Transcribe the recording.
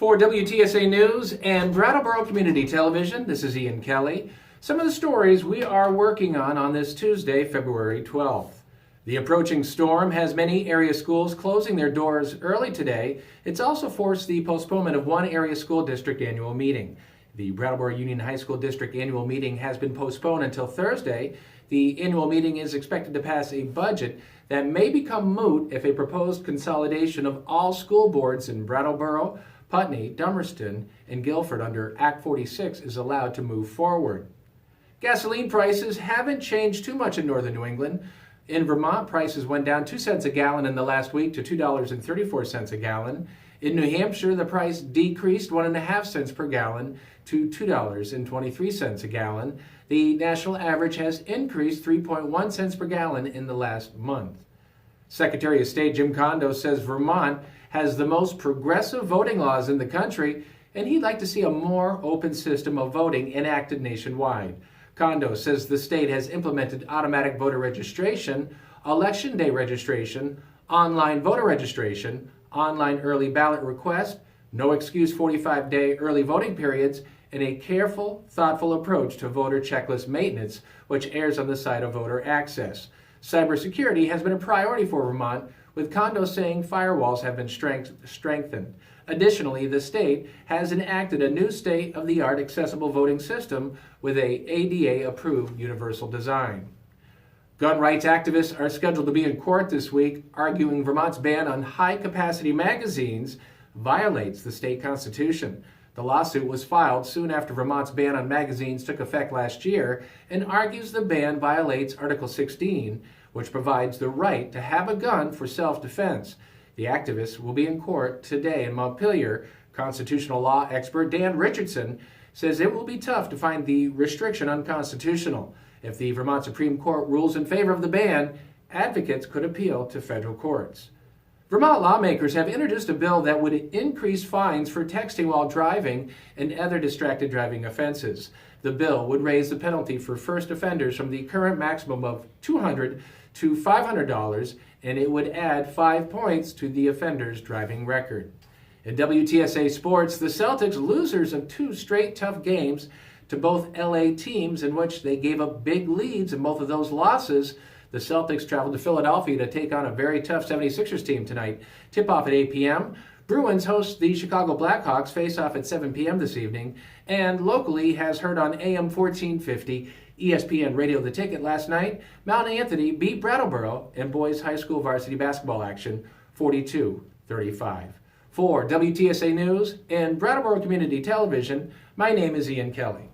For WTSA News and Brattleboro Community Television, this is Ian Kelly. Some of the stories we are working on this Tuesday, February 12th. The approaching storm has many area schools closing their doors early today. It's also forced the postponement of one area school district annual meeting. The Brattleboro Union High School District annual meeting has been postponed until Thursday. The annual meeting is expected to pass a budget that may become moot if a proposed consolidation of all school boards in Brattleboro, Putney, Dummerston, and Guilford under Act 46 is allowed to move forward. Gasoline prices haven't changed too much in northern New England. In Vermont, prices went down 2 cents a gallon in the last week to $2.34 a gallon. In New Hampshire, the price decreased 1.5 cents per gallon to $2.23 a gallon. The national average has increased 3.1 cents per gallon in the last month. Secretary of State Jim Kondo says Vermont has the most progressive voting laws in the country, and he'd like to see a more open system of voting enacted nationwide. Kondo says the state has implemented automatic voter registration, election day registration, online voter registration, online early ballot request, no excuse 45-day early voting periods, and a careful, thoughtful approach to voter checklist maintenance, which errs on the side of voter access. Cybersecurity has been a priority for Vermont, with Kondo saying firewalls have been strengthened. Additionally, the state has enacted a new state-of-the-art accessible voting system with a ADA-approved universal design. Gun rights activists are scheduled to be in court this week, arguing Vermont's ban on high-capacity magazines violates the state constitution. The lawsuit was filed soon after Vermont's ban on magazines took effect last year and argues the ban violates Article 16, which provides the right to have a gun for self-defense. The activists will be in court today in Montpelier. Constitutional law expert Dan Richardson says it will be tough to find the restriction unconstitutional. If the Vermont Supreme Court rules in favor of the ban, advocates could appeal to federal courts. Vermont lawmakers have introduced a bill that would increase fines for texting while driving and other distracted driving offenses. The bill would raise the penalty for first offenders from the current maximum of $200 to $500, and it would add 5 points to the offender's driving record. In WTSA sports, the Celtics, losers of 2 straight tough games to both LA teams in which they gave up big leads in both of those losses. The Celtics traveled to Philadelphia to take on a very tough 76ers team tonight. Tip-off at 8 p.m. Bruins host the Chicago Blackhawks, face-off at 7 p.m. this evening. And locally has heard on AM 1450, ESPN Radio The Ticket last night, Mount Anthony beat Brattleboro in boys high school varsity basketball action 42-35. For WTSA News and Brattleboro Community Television, my name is Ian Kelly.